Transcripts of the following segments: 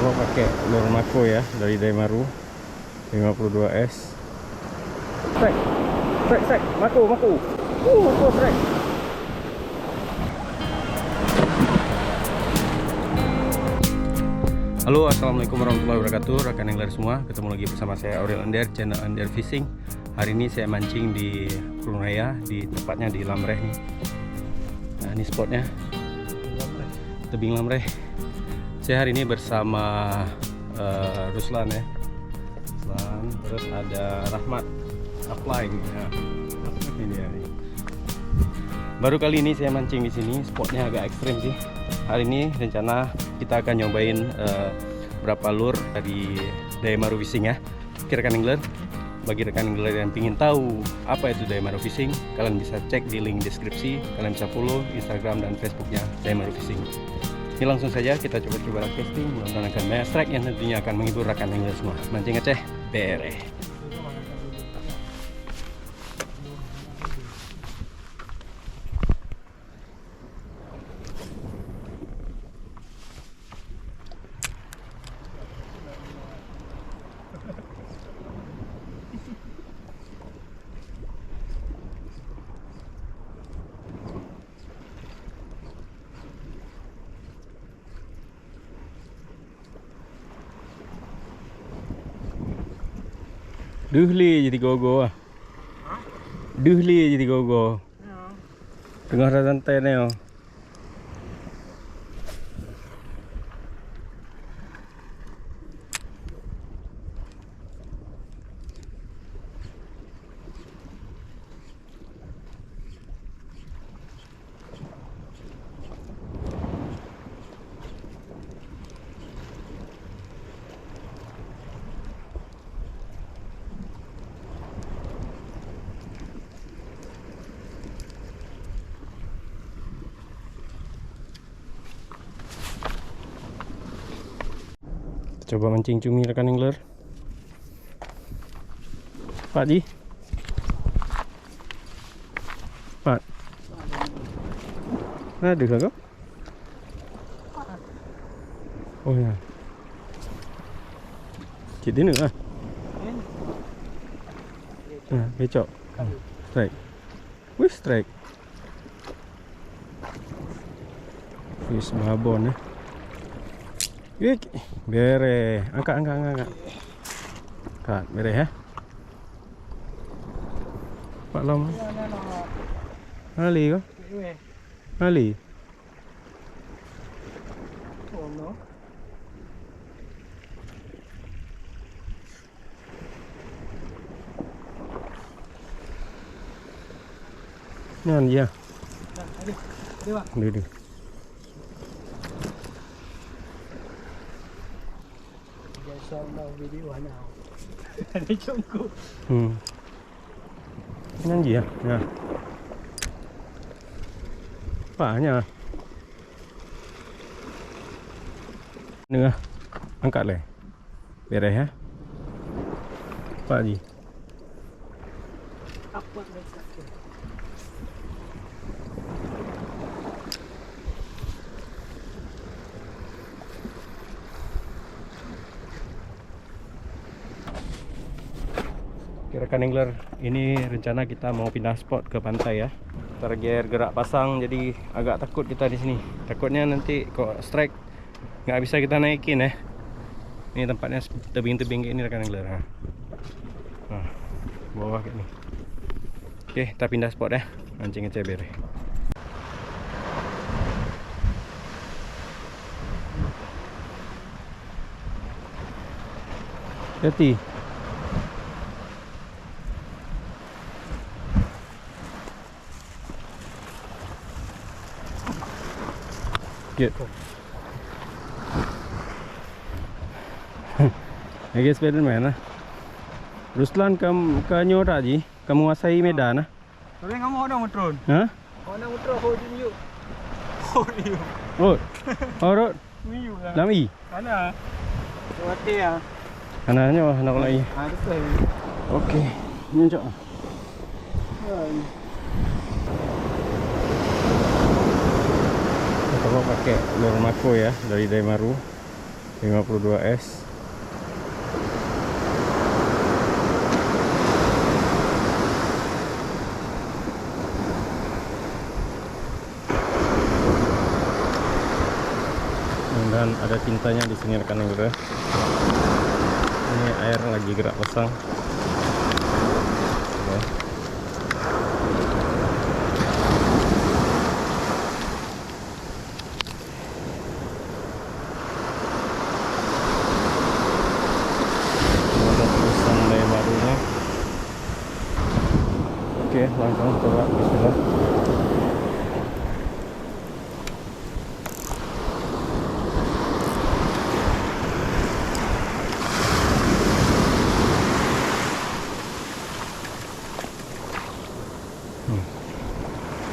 Coba pakai lure mako ya dari Daimaru 52S. Strike, mako. Mako strike. Halo, assalamualaikum warahmatullahi wabarakatuh, rekan angler semua. Ketemu lagi bersama saya Aurel Ender, channel Ender Fishing. Hari ini saya mancing di Pulau Raya, di tepatnya di Lamreh nih. Nah, ini spotnya, tebing Lamreh. Saya hari ini bersama Ruslan ya, Ruslan, terus ada Rahmat Apply ya. Ini dia nih. Baru kali ini saya mancing di sini, spotnya agak ekstrim sih. Hari ini rencana kita akan nyobain berapa lure dari Daimaru Fishing ya. Rekan angler, bagi rekan angler yang ingin tahu apa itu Daimaru Fishing, kalian bisa cek di link deskripsi. Kalian bisa follow Instagram dan Facebooknya Daimaru Fishing. Ini langsung saja kita coba casting, mudah-mudahan akan banyak strike yang tentunya akan menghibur rekan angler semua. Mancing Aceh, BRE. Duhli jadi gogo ah. Duhli jadi gogo. Tengah rantai ni oh. Coba mancing cumi rekan angler. Pak Ji. Pak. Ada ke kau? Oh ya. Cik dia nak ah. Nah, becok. Strike. Wih, strike. Fish babon eh. Bere, angkat. Angkat, bere ya. Pak Long. Ali kau? Ali. Nyan ya. Đi. Video nào để chung cụ. Nhan gì à? Nha. Pak nha. Nữa. Angkat le. Beres ya. Pak Ji. Apa dekat tu? Rekan angler, ini rencana kita mau pindah spot ke pantai ya. Target gerak pasang, jadi agak takut kita di sini. Takutnya nanti kok strike nggak bisa kita naikin ya. Ini tempatnya tebing-tebing kayak ini rekan angler. Nah, bawah kayak ini. Oke, kita pindah spot ya. Mancing Aceh BRE. Hati. Lagi Spiderman lah. Ruslan kamu tak Ji? Kamu menguasai medan lah. Tapi kamu ada motor? Hah? Ada motor holding you. Holding you. Rod. Oh Rod. Miu lah. Lami. Mana? Kuati ya. Anaknya anak lagi. Ada tu. Okey. Ni cok. Coba pakai lure mako ya dari Daimaru 52S. Dan ada tintanya di sini rekan Angler. Ini air lagi gerak pasang. Oke. Ada tulisan Daimarunya. Oke, langsung coba bismillah.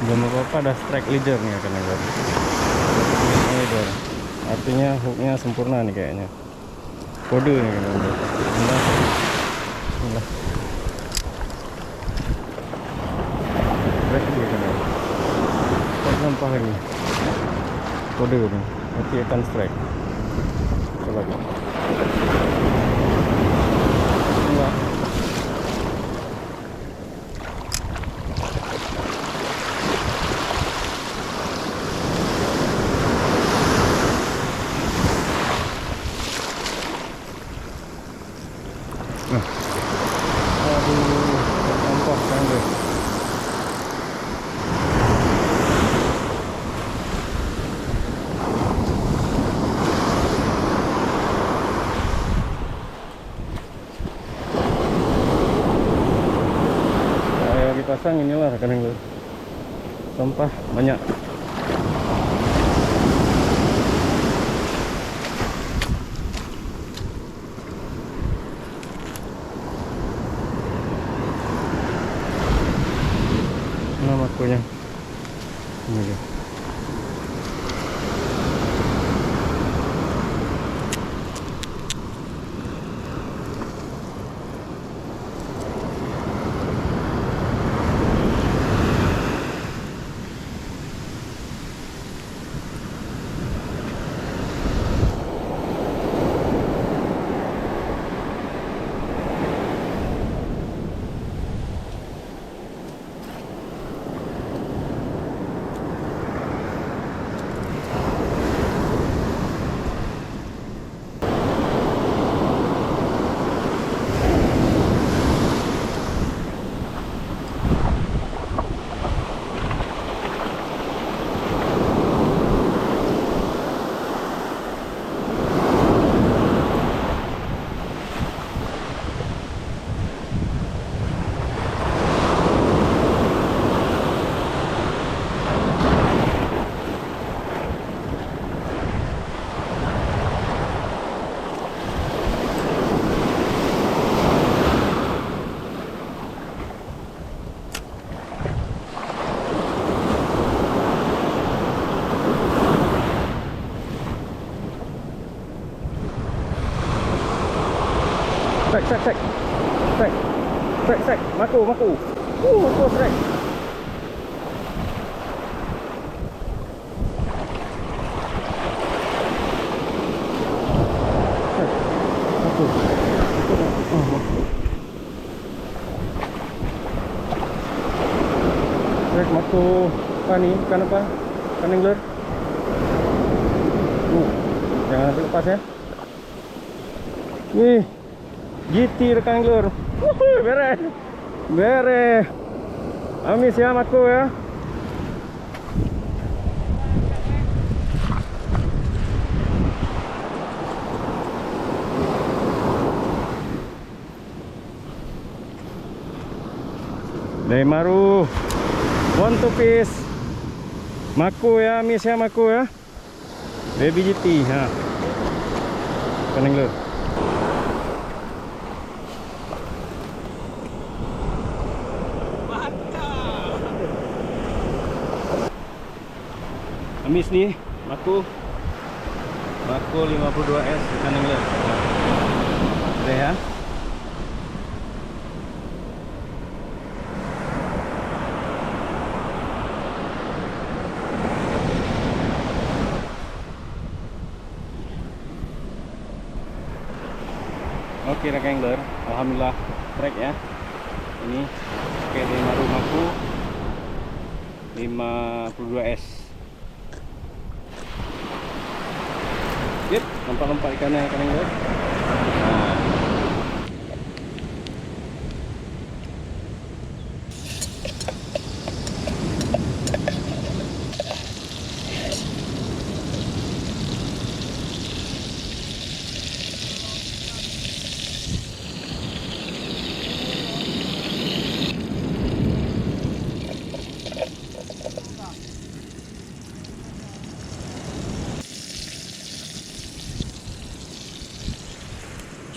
Belum apa-apa, ada strike leader nih akan ada. Leader. Artinya hooknya sempurna nih kayaknya. Kode nih kan ada. Bismillah. Strike dulu kan ada. Strike nampak lagi. Kode nih. Nanti akan strike. Coba lagi. Bismillah. Aduh, nampak kan deh. Saya dipasang inilah rekan Angler. Sampah banyak. Nama akunya ini dia. Strike. Maku. Maku strike. Strike maku. Apa nih? Ikan apa? Ikan angler. Jangan sampai lepas ya. Wih. GT rekan angler. Beres. Amis ya maku ya. Daimaru 1 piece. Maku ya, amis ya maku ya. Baby GT ha. Rekan angler. Amis nih, maku 52S ikan angler. Udah ya. Oke rekan angler, alhamdulillah trek ya. Ini pakai 5 rumahku 52S. Yep, nampak ikannya rekan angler. Nah.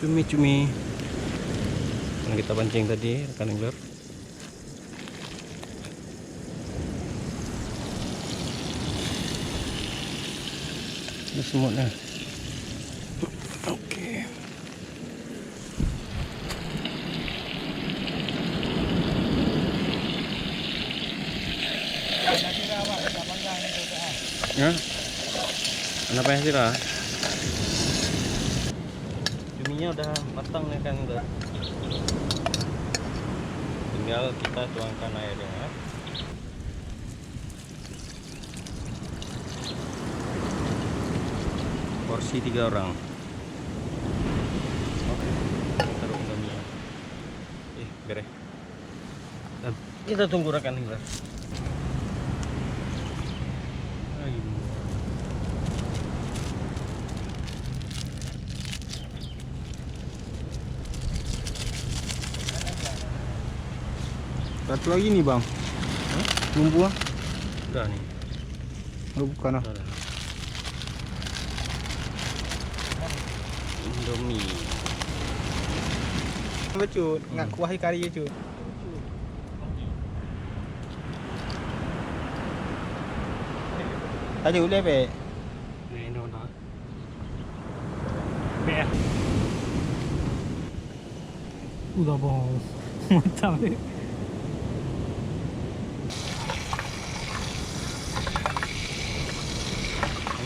Cumi-cumi yang kita pancing tadi rekan angler. Ini semutnya. Oke. Ya. Kenapa ya sih lah? Cuminya udah matang nih kan udah. Tinggal kita tuangkan airnya ya. Porsi 3 orang. Oke. Taruh Indomie. Beres. Dan kita tunggu rekan angler. Satu lagi nih bang. Bumbu ah. Udah nih. Oh bukan ah. Udah. Indomie. Becut, nggak kuah kari ya cut. Tadi boleh be. Ini udah. Be. Udah bang. Mantap deh.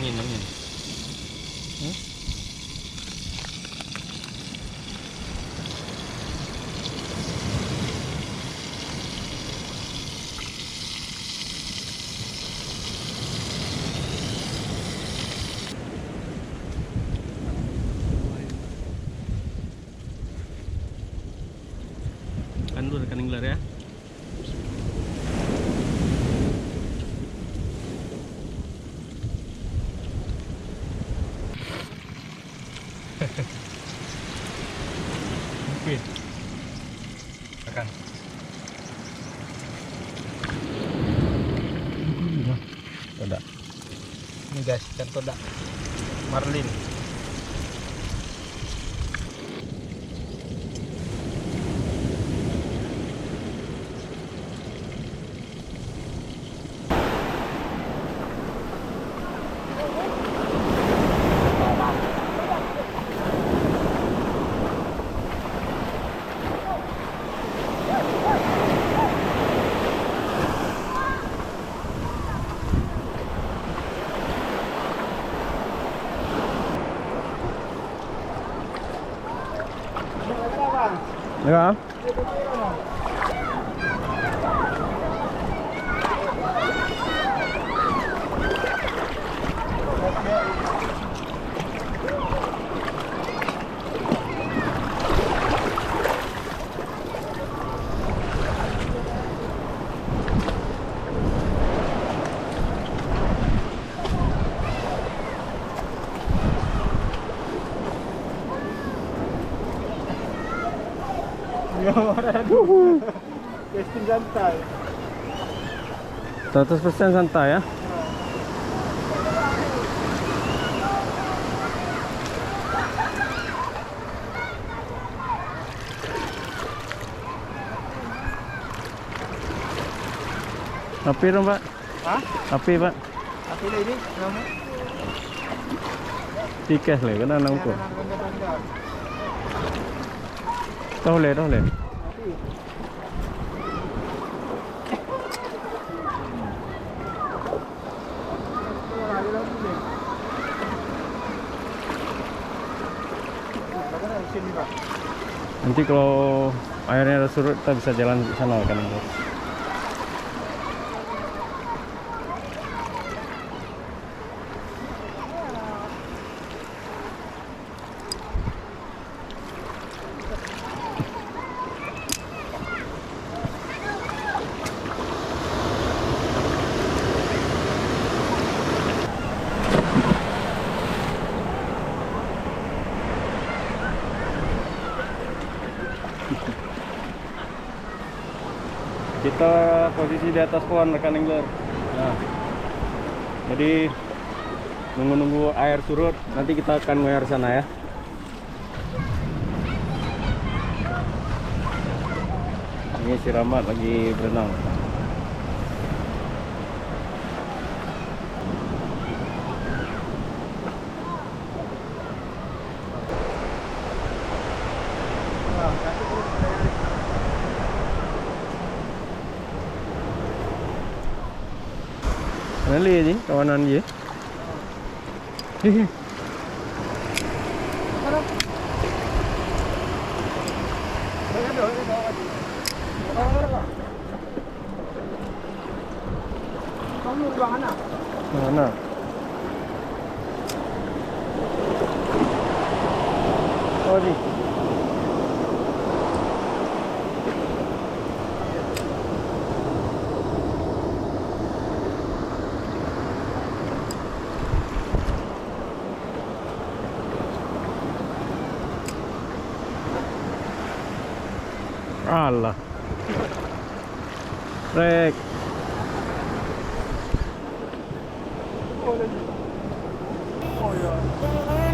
Angin. Kan dulu rekan angler ya. Mungkin. Akan. Todak. Ini guys, ikan todak. Marlin. Ya. Casting santai. 100% santai ya. Api dong pak. Hah? Api pak. Api lah ini nama. Tikas lah kena nang tu. Tahu le. Sini Pak. Nanti kalau airnya ada surut kita bisa jalan ke sana kan. Kita posisi di atas pohon rekan angler. Nah, jadi nunggu-nunggu air surut, nanti kita akan ngoyor sana ya. Ini si Rahmat lagi berenang. Mana je kawanan dia? Mana? Oh ni. Allah. Rek. Oh ya.